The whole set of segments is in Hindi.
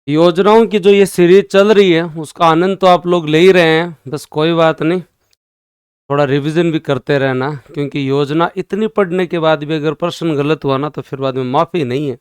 योजनाओं की जो ये सीरीज चल रही है उसका आनंद तो आप लोग ले ही रहे हैं, बस कोई बात नहीं, थोड़ा रिवीजन भी करते रहना, क्योंकि योजना इतनी पढ़ने के बाद भी अगर प्रश्न गलत हुआ ना तो फिर बाद में माफ़ी नहीं है।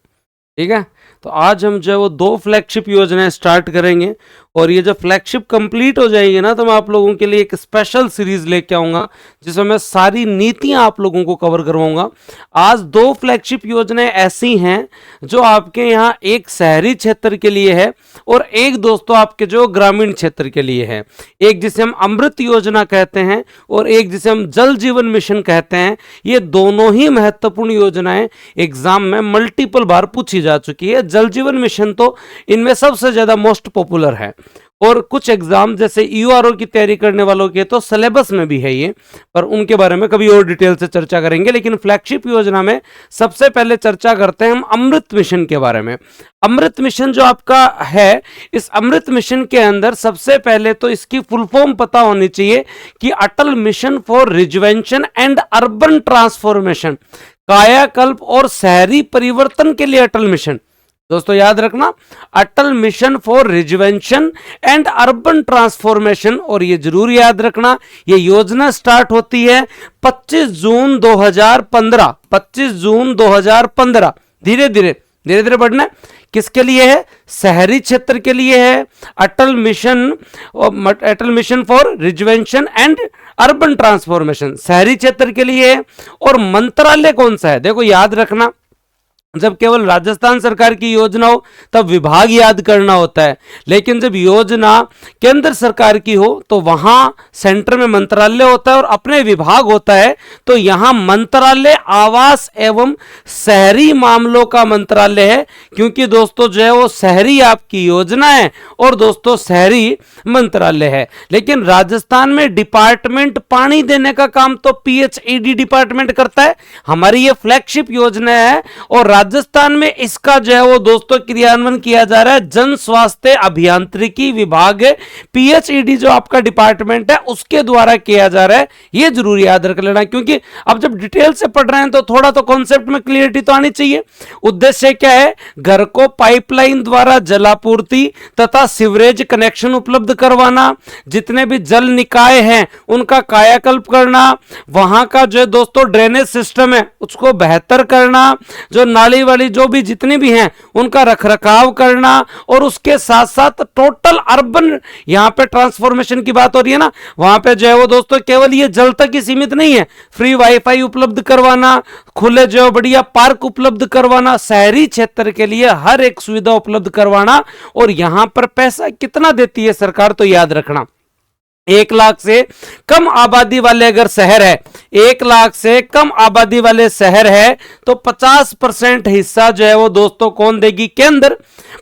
ठीक है, तो आज हम जो है वो 2 फ्लैगशिप योजनाएं स्टार्ट करेंगे और ये जब फ्लैगशिप कंप्लीट हो जाएगी ना तो मैं आप लोगों के लिए एक स्पेशल सीरीज लेके आऊँगा जिसमें मैं सारी नीतियां आप लोगों को कवर करवाऊंगा। आज 2 फ्लैगशिप योजनाएं ऐसी हैं जो आपके यहाँ एक शहरी क्षेत्र के लिए है और एक दोस्तों आपके जो ग्रामीण क्षेत्र के लिए है। एक जिसे हम अमृत योजना कहते हैं और एक जिसे हम जल जीवन मिशन कहते हैं। ये दोनों ही महत्वपूर्ण योजनाएं एग्जाम में मल्टीपल बार पूछी जा चुकी है। जल जीवन मिशन तो इनमें सबसे ज्यादा मोस्ट पॉपुलर है और कुछ एग्जाम जैसे यूआरओ की तैयारी करने वालों के तो सिलेबस में भी है ये, पर उनके बारे में कभी और डिटेल से चर्चा करेंगे। लेकिन फ्लैगशिप योजना में सबसे पहले चर्चा करते हैं हम अमृत मिशन के बारे में। अमृत मिशन जो आपका है, इस अमृत मिशन के अंदर सबसे पहले तो इसकी फुल फॉर्म पता होनी चाहिए कि Atal mission for rejuvenation and urban transformation, कायाकल्प और शहरी परिवर्तन के लिए अटल मिशन। दोस्तों याद रखना, Atal mission for rejuvenation and urban transformation. और ये जरूर याद रखना, ये योजना स्टार्ट होती है 25 जून 2015। 25 जून 2015। धीरे धीरे बढ़ना। किसके लिए है? शहरी क्षेत्र के लिए है। Atal mission for rejuvenation and urban transformation शहरी क्षेत्र के लिए है। और मंत्रालय कौन सा है? देखो याद रखना, जब केवल राजस्थान सरकार की योजना हो तब विभाग याद करना होता है, लेकिन जब योजना केंद्र सरकार की हो तो वहां सेंटर में मंत्रालय होता है और अपने विभाग होता है। तो यहां मंत्रालय आवास एवं शहरी मामलों का मंत्रालय है, क्योंकि दोस्तों जो है वो शहरी आपकी योजना है और दोस्तों शहरी मंत्रालय है। लेकिन राजस्थान में डिपार्टमेंट पानी देने का काम तो पीएचईडी डिपार्टमेंट करता है। हमारी ये फ्लैगशिप योजना है और राजस्थान में इसका जो है वो दोस्तों क्रियान्वयन किया जा रहा है जन स्वास्थ्य अभियांत्रिकी विभाग, पीएचईडी जो आपका डिपार्टमेंट है उसके द्वारा किया जा रहा है। ये जरूर याद रख लेना, क्योंकि अब जब डिटेल से पढ़ रहे हैं तो थोड़ा तो कॉन्सेप्ट में क्लियरिटी तो आनी चाहिए। उद्देश्य क्या है? घर को पाइपलाइन द्वारा जलापूर्ति तथा सीवरेज कनेक्शन उपलब्ध करवाना, जितने भी जल निकाय हैं उनका कायाकल्प करना, वहां का जो दोस्तों ड्रेनेज सिस्टम है उसको बेहतर करना, जो नाली वाली जो भी जितनी भी हैं उनका रखरखाव करना, और उसके साथ साथ टोटल अर्बन यहां पे ट्रांसफॉर्मेशन की बात हो रही है ना, वहां पे जो है वो दोस्तों केवल ये जल तक ही सीमित नहीं है। फ्री वाईफाई उपलब्ध करवाना, खुले जो बढ़िया पार्क उपलब्ध करवाना, शहरी क्षेत्र के लिए हर एक सुविधा उपलब्ध करवाना। और यहां पर पैसा कितना देती है सरकार तो याद रखना, 1 लाख से कम आबादी वाले अगर शहर है, 1 लाख से कम आबादी वाले शहर है तो 50% हिस्सा जो है वो दोस्तों कौन देगी? केंद्र।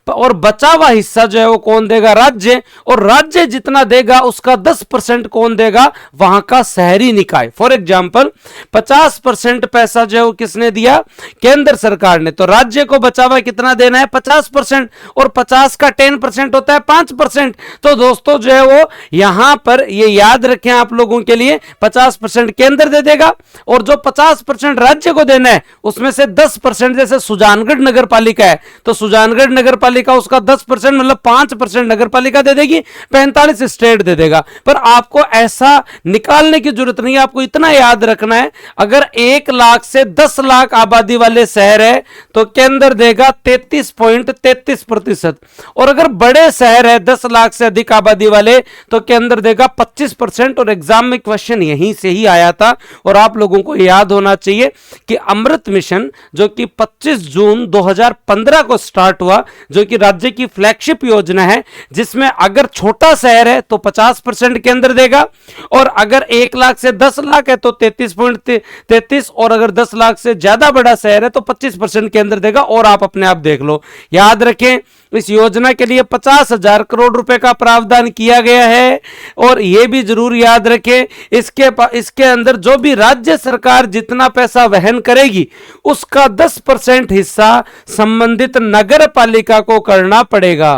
और बचा हुआ हिस्सा जो है वो कौन देगा? राज्य। और राज्य जितना देगा उसका 10% कौन देगा? वहां का शहरी निकाय। फॉर एग्जाम्पल 50% पैसा जो है वो किसने दिया? केंद्र सरकार ने। तो राज्य को बचा हुआ कितना देना है? 50%। और 50 का 10% होता है 5%। तो दोस्तों जो है वो यहां पर ये याद रखें आप लोगों के लिए, 50% केंद्र दे देगा और जो 50% राज्य को देना है उसमें से 10%, जैसे सुजानगढ़ नगर पालिका है तो सुजानगढ़ नगर पालिका उसका 10% मतलब 5% नगर पालिका दे देगी, 45 स्टेट दे देगा। पर आपको ऐसा निकालने की जरूरत नहीं है, आपको इतना याद रखना है, अगर 1 लाख से 10 लाख आबादी वाले शहर है तो केंद्र देगा 33.33%। और अगर बड़े शहर है 10 लाख से अधिक आबादी वाले तो केंद्र देगा 25%। और एग्जाम में क्वेश्चन यहीं से ही आया था और आप लोगों को याद होना चाहिए कि अमृत मिशन जो कि 25 जून 2015 को स्टार्ट हुआ, जो कि राज्य की फ्लैगशिप योजना है, जिसमें अगर छोटा शहर है तो 50% केंद्र देगा, और अगर 1 लाख से 10 लाख है तो 33.33, और अगर 10 लाख से ज्यादा बड़ा शहर है तो 25% केंद्र देगा। और आप अपने आप देख लो। याद रखें, इस योजना के लिए 50,000 करोड़ रुपए का प्रावधान किया गया है। और यह भी जरूर याद रखें, इसके अंदर जो भी राज्य सरकार जितना पैसा वहन करेगी उसका 10% हिस्सा संबंधित नगर पालिका को करना पड़ेगा।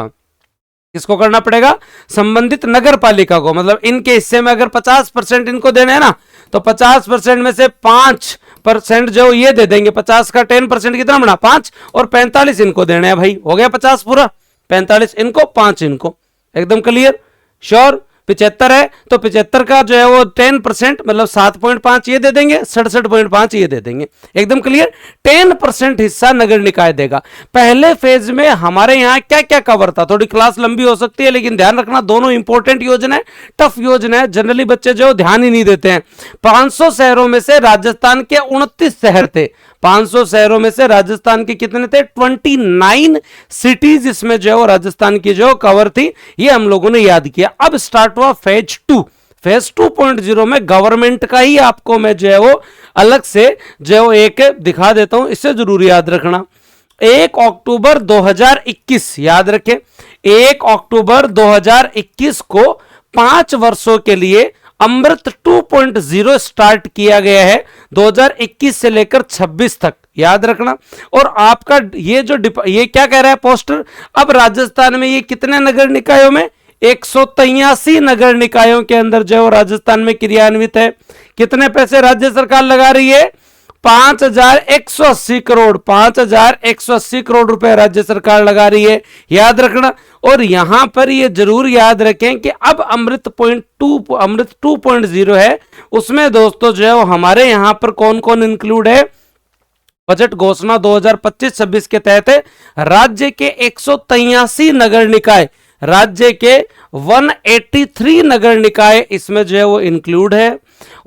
किसको करना पड़ेगा? संबंधित नगर पालिका को। मतलब इनके हिस्से में अगर 50% इनको देने हैं ना तो 50% में से 5% जो ये दे देंगे। 50 का 10% कितना बना? 5, और 45 इनको देने हैं भाई। हो गया 50 पूरा। 45 इनको, 5 इनको, एकदम क्लियर, श्योर। 75 है तो 75 का जो है वो 10% मतलब 7.5 ये दे देंगे, 67.5 ये दे देंगे, एकदम क्लियर। 10% हिस्सा नगर निकाय देगा। पहले फेज में हमारे यहां क्या क्या कवर था, थोड़ी क्लास लंबी हो सकती है लेकिन ध्यान रखना दोनों इंपॉर्टेंट योजना है, टफ योजना है, जनरली बच्चे जो ध्यान ही नहीं देते हैं। 500 शहरों में से राजस्थान के 29 शहर थे, 500 शहरों में से राजस्थान के कितने थे, 29 सिटीज इसमें जो है वो राजस्थान की जो कवर थी, ये हम लोगों ने याद किया। अब स्टार्ट हुआ फेज 2। फेज 2.0 में गवर्नमेंट का ही आपको मैं जो है वो अलग से जो है वो एक दिखा देता हूं, इससे जरूर याद रखना। 1 अक्टूबर 2021 याद रखें, 1 अक्टूबर 2021 को 5 वर्षों के लिए अमृत 2.0 स्टार्ट किया गया है, 2021 से लेकर 26 तक, याद रखना। और आपका ये जो ये क्या कह रहा है पोस्टर, अब राजस्थान में ये कितने नगर निकायों में, 183 नगर निकायों के अंदर जो है राजस्थान में क्रियान्वित है। कितने पैसे राज्य सरकार लगा रही है, 5180 करोड़, 5180 करोड़ रुपए राज्य सरकार लगा रही है, याद रखना। और यहां पर ये जरूर याद रखें कि अब अमृत 2.0 है, उसमें दोस्तों जो है वो हमारे यहां पर कौन कौन इंक्लूड है, बजट घोषणा 2025-26 के तहत राज्य के 183 नगर निकाय, राज्य के 183 नगर निकाय इसमें जो है वो इंक्लूड है,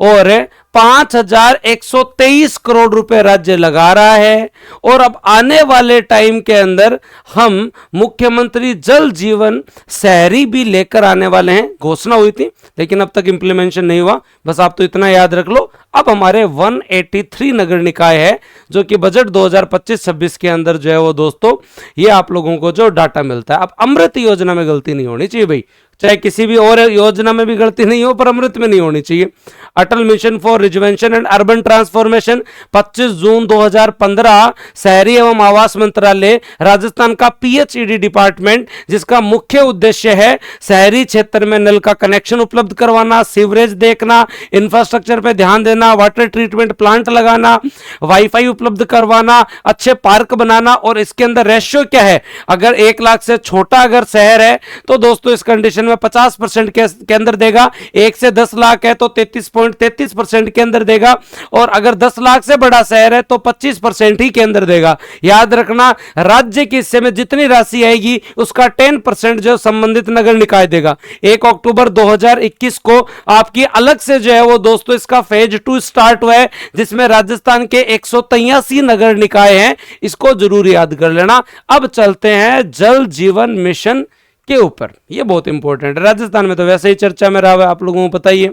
और 5123 करोड़ रुपए राज्य लगा रहा है। और अब आने वाले टाइम के अंदर हम मुख्यमंत्री जल जीवन शहरी भी लेकर आने वाले हैं, घोषणा हुई थी लेकिन अब तक इंप्लीमेंटेशन नहीं हुआ, बस आप तो इतना याद रख लो। अब हमारे 183 नगर निकाय है जो कि बजट 2025-26 के अंदर जो है वो दोस्तों ये आप लोगों को जो डाटा मिलता है। अब अमृत योजना में गलती नहीं होनी चाहिए भाई, चाहे किसी भी और योजना में भी गलती नहीं हो पर अमृत में नहीं होनी चाहिए। Atal mission for rejuvenation and urban transformation 25 जून 2015, शहरी एवं आवास मंत्रालय, राजस्थान का पीएचईडी डिपार्टमेंट, जिसका मुख्य उद्देश्य है शहरी क्षेत्र में नल का कनेक्शन उपलब्ध करवाना, सीवरेज देखना, इंफ्रास्ट्रक्चर पे ध्यान देना, वाटर ट्रीटमेंट प्लांट लगाना, वाईफाई उपलब्ध करवाना, अच्छे पार्क बनाना। और इसके अंदर रेशियो क्या है, अगर 1 लाख से छोटा अगर शहर है तो दोस्तों इस कंडीशन में 50% के अंदर देगा, 1 से 10 लाख है तो 33.33% के अंदर देगा, और अगर 10 लाख से बड़ा शहर है तो 25% ही के अंदर देगा। याद रखना राज्य के हिस्से में जितनी राशि आएगी उसका 10% जो संबंधित नगर निकाय देगा। 1 अक्टूबर 2021 को आपकी अलग से जो है वो दोस्तों इसका फेज 2 स्टार्ट हुआ है, जिसमें राजस्थान के 183 नगर निकाय हैं, इसको जरूर याद कर लेना। अब चलते हैं जल जीवन मिशन के ऊपर, ये बहुत इंपॉर्टेंट है, राजस्थान में तो वैसे ही चर्चा में रहा है, आप लोगों को बताइए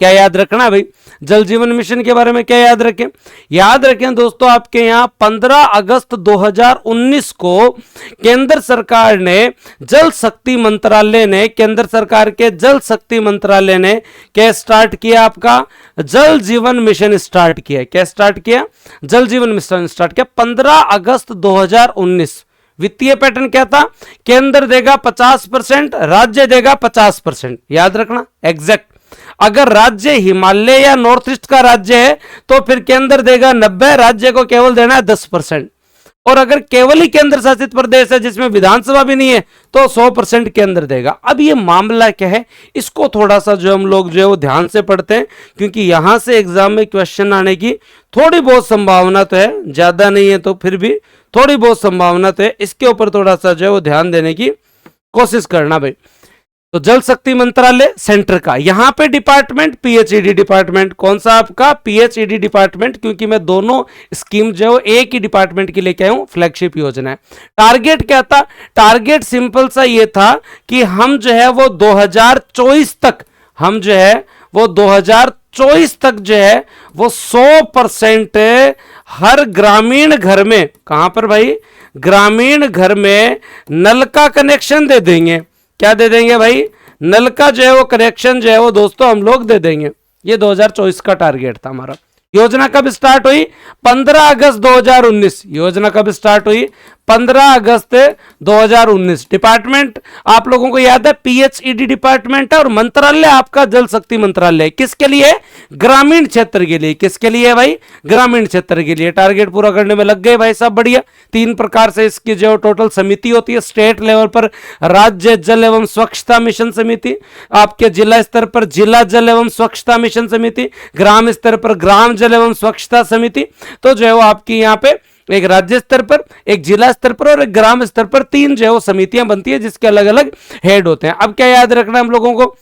क्या याद रखना भाई। जल जीवन मिशन के बारे में क्या याद रखें, याद रखें दोस्तों आपके यहां 15 अगस्त 2019 को केंद्र सरकार ने जल शक्ति मंत्रालय ने, केंद्र सरकार के जल शक्ति मंत्रालय ने क्या स्टार्ट किया, आपका जल जीवन मिशन स्टार्ट किया। क्या स्टार्ट किया, जल जीवन मिशन स्टार्ट किया 15 अगस्त 2019। वित्तीय पैटर्न क्या था, केंद्र देगा 50%, राज्य देगा 50%, याद रखना एग्जैक्ट। अगर राज्य हिमालय या नॉर्थ ईस्ट का राज्य है तो फिर केंद्र देगा 90, राज्य को केवल देना है 10%। और अगर केवल ही केंद्र शासित प्रदेश है जिसमें विधानसभा भी नहीं है तो 100% केंद्र देगा। अब ये मामला क्या है, इसको थोड़ा सा जो हम लोग जो है वो ध्यान से पढ़ते हैं, क्योंकि यहां से एग्जाम में क्वेश्चन आने की थोड़ी बहुत संभावना तो है, ज्यादा नहीं है तो फिर भी थोड़ी बहुत संभावना तो है। इसके ऊपर थोड़ा सा जो है वो ध्यान देने की कोशिश करना भाई। तो जल शक्ति मंत्रालय सेंटर का, यहां पे डिपार्टमेंट पीएचईडी डिपार्टमेंट, कौन सा आपका पीएचईडी डिपार्टमेंट, क्योंकि मैं दोनों स्कीम जो है एक ही डिपार्टमेंट की लेके आया हूं, फ्लैगशिप योजना है। टारगेट क्या था, टारगेट सिंपल सा ये था कि हम जो है वो 2024 तक, हम जो है वो 2024 तक जो है वो 100% हर ग्रामीण घर में, कहां पर भाई, ग्रामीण घर में नल का कनेक्शन दे देंगे। क्या दे देंगे भाई, नल का जो है वो कनेक्शन जो है वो दोस्तों हम लोग दे देंगे। ये 2024 का टारगेट था हमारा। योजना कब स्टार्ट हुई, 15 अगस्त 2019। योजना कब स्टार्ट हुई, 15 अगस्त 2019। डिपार्टमेंट आप लोगों को याद है पीएचईडी डिपार्टमेंट है, और मंत्रालय आपका जल शक्ति मंत्रालय। किसके लिए, ग्रामीण क्षेत्र के लिए। किसके लिए भाई, ग्रामीण क्षेत्र के लिए। टारगेट पूरा करने में लग गए भाई साहब, बढ़िया। तीन प्रकार से इसकी जो टोटल समिति होती है। स्टेट लेवल पर राज्य जल एवं स्वच्छता मिशन समिति, आपके जिला स्तर पर जिला जल एवं स्वच्छता मिशन समिति, ग्राम स्तर पर ग्राम जल एवं स्वच्छता समिति। तो जो है वो आपकी यहाँ पे एक राज्य स्तर पर, एक जिला स्तर पर और एक ग्राम स्तर पर तीन जो है वो समितियां बनती है जिसके अलग अलग हेड होते हैं। अब क्या याद रखना हम लोगों को,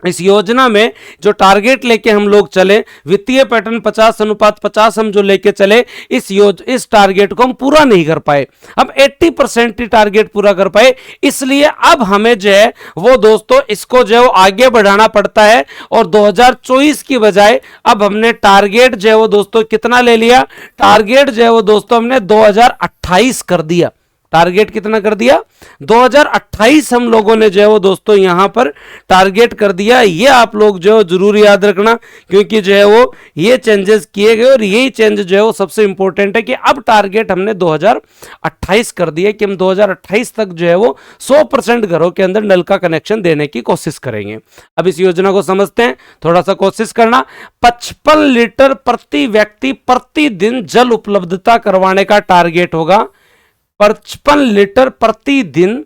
इस योजना में जो टारगेट लेके हम लोग चले, वित्तीय पैटर्न 50:50 हम जो लेके चले, इस टारगेट को हम पूरा नहीं कर पाए। हम 80% ही टारगेट पूरा कर पाए, इसलिए अब हमें जो है वो दोस्तों इसको जो है वो आगे बढ़ाना पड़ता है। और 2024 की बजाय अब हमने टारगेट जो है वो दोस्तों कितना ले लिया, टारगेट जो है वो दोस्तों हमने 2028 कर दिया। टारगेट कितना कर दिया, 2028 हम लोगों ने जो है वो दोस्तों यहां पर टारगेट कर दिया। ये आप लोग जो है जरूर याद रखना, क्योंकि जो है वो ये चेंजेस किए गए और यही चेंज जो है वो सबसे इंपॉर्टेंट है कि अब टारगेट हमने 2028 कर दिया कि हम 2028 तक जो है वो 100% घरों के अंदर नल का कनेक्शन देने की कोशिश करेंगे। अब इस योजना को समझते हैं, थोड़ा सा कोशिश करना। 55 लीटर प्रति व्यक्ति प्रतिदिन जल उपलब्धता करवाने का टारगेट होगा। 55 लीटर प्रतिदिन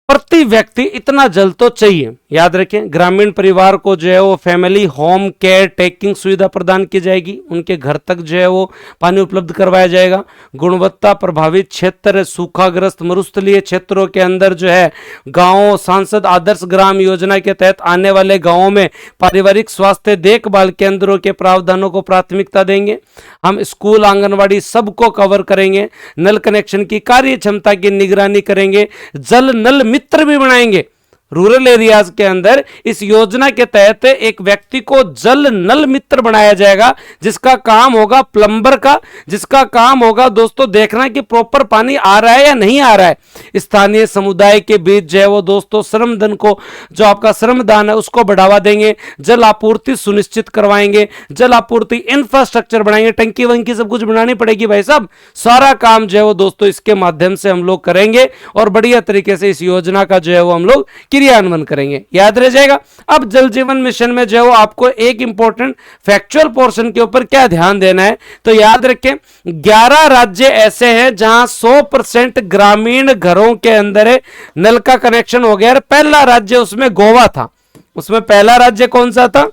प्रति व्यक्ति, इतना जल तो चाहिए। याद रखें, ग्रामीण परिवार को जो है वो फैमिली होम केयर टेकिंग सुविधा प्रदान की जाएगी, उनके घर तक जो है वो पानी उपलब्ध करवाया जाएगा। गुणवत्ता प्रभावित क्षेत्र, सूखाग्रस्त मरुस्थलीय क्षेत्रों के अंदर जो है गांवों, सांसद आदर्श ग्राम योजना के तहत आने वाले गांवों में पारिवारिक स्वास्थ्य देखभाल केंद्रों के प्रावधानों को प्राथमिकता देंगे। हम स्कूल आंगनवाड़ी सबको कवर करेंगे। नल कनेक्शन की कार्य क्षमता की निगरानी करेंगे। जल नल मित्र भी बनाएंगे। रूरल एरियाज के अंदर इस योजना के तहत एक व्यक्ति को जल नल मित्र बनाया जाएगा, जिसका काम होगा प्लम्बर का, जिसका काम होगा दोस्तों देखना कि प्रॉपर पानी आ रहा है या नहीं आ रहा है। स्थानीय समुदाय के बीच जो है वो दोस्तों श्रमदान को, जो आपका श्रमदान है उसको बढ़ावा देंगे। जल आपूर्ति सुनिश्चित करवाएंगे, जल आपूर्ति इंफ्रास्ट्रक्चर बनाएंगे, टंकी वंकी सब कुछ बनानी पड़ेगी भाई साहब। सारा काम जो है वो दोस्तों इसके माध्यम से हम लोग करेंगे और बढ़िया तरीके से इस योजना का जो है वो हम लोग क्रियान्वयन करेंगे। याद रह जाएगा। अब जल जीवन मिशन में जो है वो आपको एक इंपॉर्टेंट फैक्चुअल पोर्शन के ऊपर क्या ध्यान देना है, तो याद रखें 11 राज्य ऐसे हैं जहां 100% ग्रामीण घरों के अंदर नल का कनेक्शन हो गया। पहला राज्य उसमें गोवा था। उसमें पहला राज्य कौन सा था,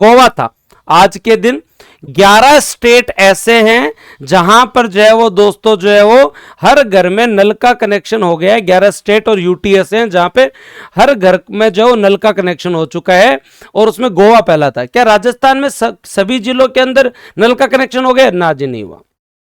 गोवा था। आज के दिन 11 स्टेट ऐसे हैं जहां पर जो है वो दोस्तों जो है वो हर घर में नल का कनेक्शन हो गया है। 11 स्टेट और यूटीएस हैं जहां पे हर घर में जो है नल का कनेक्शन हो चुका है, और उसमें गोवा पहला था। क्या राजस्थान में सभी जिलों के अंदर नल का कनेक्शन हो गया? ना जी, नहीं हुआ।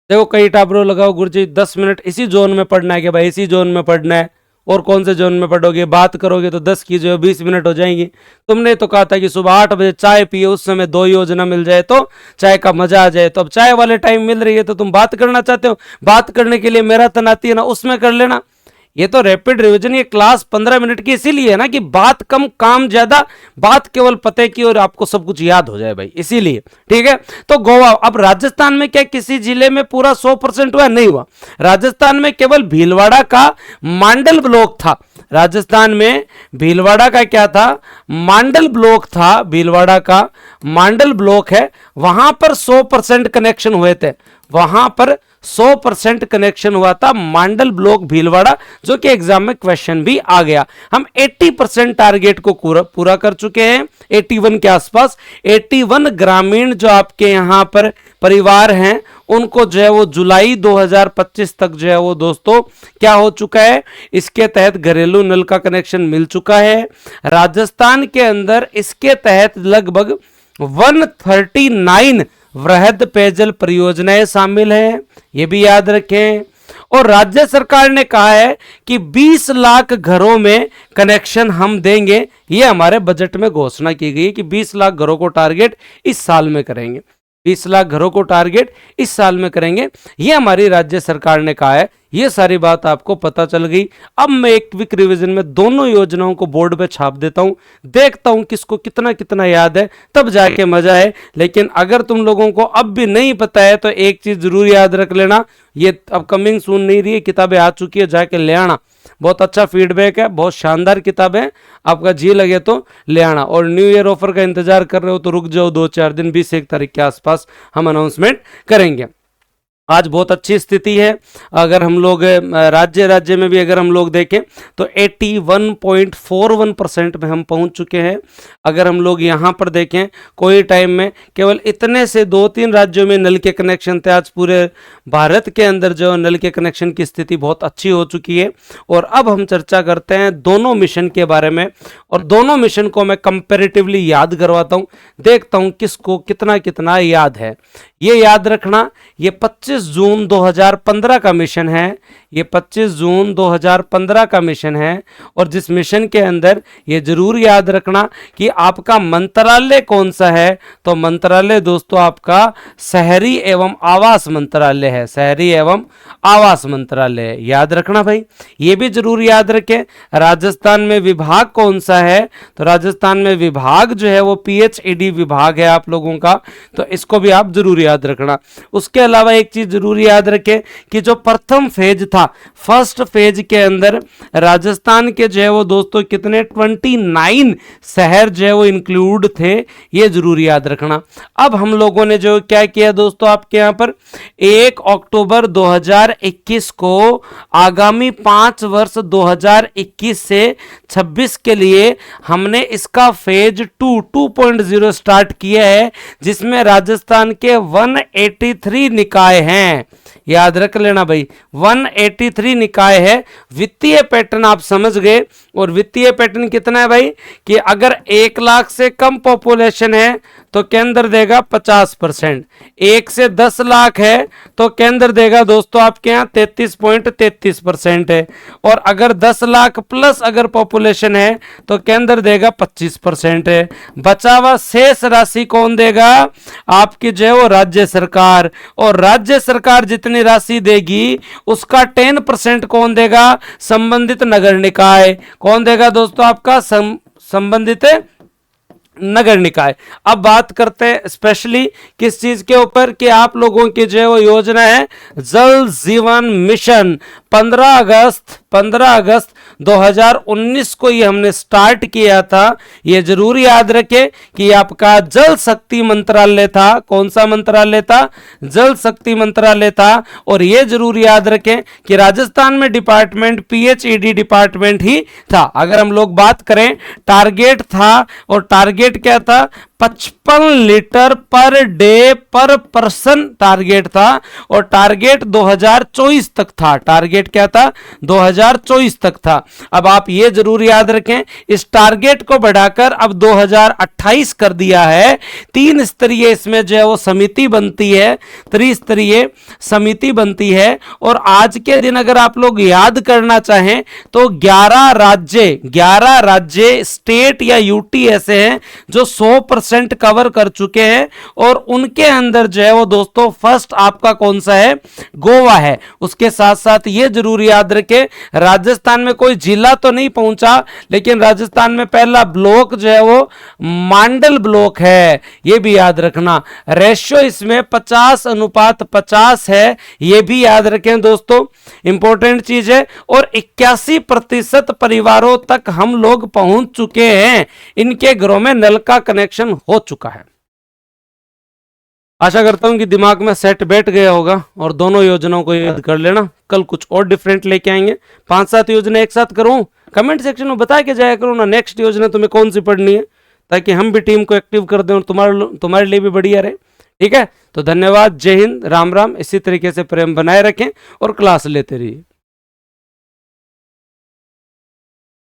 देखो कई टाबरों लगाओ, गुरुजी 10 मिनट इसी जोन में पढ़ना है कि भाई इसी जोन में पढ़ना है, और कौन से जोन में पढ़ोगे, बात करोगे तो 10 की जो है 20 मिनट हो जाएंगी। तुमने तो कहा था कि सुबह 8 बजे चाय पिए, उस समय 2 योजना मिल जाए तो चाय का मजा आ जाए। तो अब चाय वाले टाइम मिल रही है तो तुम बात करना चाहते हो, बात करने के लिए मैराथन आती है ना, उसमें कर लेना। ये तो रैपिड रिवीजन, ये क्लास 15 मिनट की इसीलिए है ना कि बात कम काम ज्यादा, बात केवल पते की और आपको सब कुछ याद हो जाए भाई, इसीलिए। ठीक है, तो गोवा। अब राजस्थान में क्या किसी जिले में पूरा 100% हुआ? नहीं हुआ। राजस्थान में केवल भीलवाड़ा का मांडल ब्लॉक था। राजस्थान में भीलवाड़ा का क्या था? मांडल ब्लॉक था। भीलवाड़ा का मांडल ब्लॉक है, वहां पर 100% कनेक्शन हुए थे। वहां पर 100% कनेक्शन हुआ था, मांडल ब्लॉक भीलवाड़ा, जो कि एग्जाम में क्वेश्चन भी आ गया। हम 80% टारगेट को पूरा कर चुके हैं, 81 के आसपास। 81 ग्रामीण जो आपके यहां पर परिवार हैं उनको जो है वो जुलाई 2025 तक जो है वो दोस्तों क्या हो चुका है, इसके तहत घरेलू नल का कनेक्शन मिल चुका है। राजस्थान के अंदर इसके तहत लगभग 139 वृहद पेयजल परियोजनाएं शामिल हैं, ये भी याद रखें। और राज्य सरकार ने कहा है कि 20 लाख घरों में कनेक्शन हम देंगे। ये हमारे बजट में घोषणा की गई है कि 20 लाख घरों को टारगेट इस साल में करेंगे। 20 लाख घरों को टारगेट इस साल में करेंगे, ये हमारी राज्य सरकार ने कहा है। ये सारी बात आपको पता चल गई। अब मैं एक क्विक रिवीजन में दोनों योजनाओं को बोर्ड पे छाप देता हूं, देखता हूं किसको कितना कितना याद है, तब जाके मजा है। लेकिन अगर तुम लोगों को अब भी नहीं पता है तो एक चीज जरूर याद रख लेना, ये अपकमिंग सुन नहीं रही है, किताबें आ चुकी है, जाके ले आना। बहुत अच्छा फीडबैक है, बहुत शानदार किताब है, आपका जी लगे तो ले आना। और न्यू ईयर ऑफर का इंतजार कर रहे हो तो रुक जाओ 2-4 दिन, 20-1 तारीख के आसपास हम अनाउंसमेंट करेंगे। आज बहुत अच्छी स्थिति है। अगर हम लोग राज्य राज्य में भी अगर हम लोग देखें तो 81.41% में हम पहुंच चुके हैं। अगर हम लोग यहाँ पर देखें कोई टाइम में केवल इतने से 2-3 राज्यों में नल के कनेक्शन थे, आज पूरे भारत के अंदर जो नल के कनेक्शन की स्थिति बहुत अच्छी हो चुकी है। और अब हम चर्चा करते हैं दोनों मिशन के बारे में, और दोनों मिशन को मैं कंपैरेटिवली याद करवाता हूँ, देखता हूँ किसको कितना कितना याद है। ये याद रखना, ये 25 जून 2015 का मिशन है, ये 25 जून 2015 का मिशन है। और जिस मिशन के अंदर ये जरूर याद रखना कि आपका मंत्रालय कौन सा है, तो मंत्रालय दोस्तों आपका शहरी एवं आवास मंत्रालय है, शहरी एवं आवास मंत्रालय याद रखना भाई। ये भी जरूर याद रखें। राजस्थान में विभाग कौन सा है, तो राजस्थान में विभाग जो है वो PHED विभाग है आप लोगों का, तो इसको भी आप जरूर याद रखना। उसके अलावा एक चीज जरूर याद रखें कि जो प्रथम फेज था, फर्स्ट फेज के अंदर राजस्थान के जो है वो दोस्तों कितने 29 शहर जो है वो इंक्लूड थे, ये जरूर याद रखना। अब हम लोगों ने जो क्या किया दोस्तों, आपके यहां पर 1 अक्टूबर 2021 को आगामी 5 वर्ष 2021 से 26 के लिए हमने इसका फेज 2.0 स्टार्ट किया है, जिसमें राजस्थान के 183 निकाय हैं। याद रख लेना भाई, 183 निकाय है। वित्तीय पैटर्न आप समझ गए, और वित्तीय पैटर्न कितना है भाई कि अगर 1 लाख से कम पॉपुलेशन है तो केंद्र देगा 50%, 1 से 10 लाख है तो केंद्र देगा दोस्तों आपके यहाँ 33.33% है, और अगर 10 लाख प्लस अगर पॉपुलेशन है तो केंद्र देगा 25% है। बचा हुआ शेष राशि कौन देगा, आपकी जो है वो राज्य सरकार, और राज्य सरकार जितनी राशि देगी उसका 10% कौन देगा, संबंधित नगर निकाय। कौन देगा दोस्तों, आपका संबंधित नगर निकाय। अब बात करते हैं स्पेशली किस चीज के ऊपर कि आप लोगों की जो है वो योजना है जल जीवन मिशन। 15 अगस्त 2019 को ये हमने स्टार्ट किया था। ये जरूर याद रखें कि आपका जल शक्ति मंत्रालय था। कौन सा मंत्रालय था, जल शक्ति मंत्रालय था। और ये जरूर याद रखें कि राजस्थान में डिपार्टमेंट PHED डिपार्टमेंट ही था। अगर हम लोग बात करें टारगेट था, और टारगेट क्या था, 55 लीटर पर डे पर पर्सन टारगेट था, और टारगेट 2024 तक था। टारगेट क्या था, 2024 तक था। अब आप ये जरूर याद रखें, इस टारगेट को बढ़ाकर अब 2028 कर दिया है। 3 स्तरीय इसमें जो है वो समिति बनती है, त्रिस्तरीय समिति बनती है। और आज के दिन अगर आप लोग याद करना चाहें तो 11 राज्य स्टेट या यूटी ऐसे हैं जो 100% कवर कर चुके हैं, और उनके अंदर जो है वो दोस्तों फर्स्ट आपका कौन सा है, गोवा है। उसके साथ साथ ये जरूर याद रखें, राजस्थान में कोई जिला तो नहीं पहुंचा, लेकिन राजस्थान में पहला ब्लॉक जो है वो मांडल ब्लॉक है, ये भी याद रखना। रेशियो इसमें 50:50 है, ये भी याद रखें दोस्तों, इंपॉर्टेंट चीज है। और 81% परिवारों तक हम लोग पहुंच चुके हैं, इनके घरों में नल का कनेक्शन हो चुका है। आशा करता हूं कि दिमाग में सेट बैठ गया होगा, और दोनों योजनाओं को याद कर लेना। कल कुछ और डिफरेंट लेके आएंगे, 5-7 योजना एक साथ करूं, कमेंट सेक्शन में बता के जाया करो ना नेक्स्ट योजना तुम्हें कौन सी पढ़नी है, ताकि हम भी टीम को एक्टिव कर दें और तुम्हारे लिए भी बढ़िया रहे। ठीक है, तो धन्यवाद, जय हिंद, राम राम। इसी तरीके से प्रेम बनाए रखें और क्लास लेते रहिए।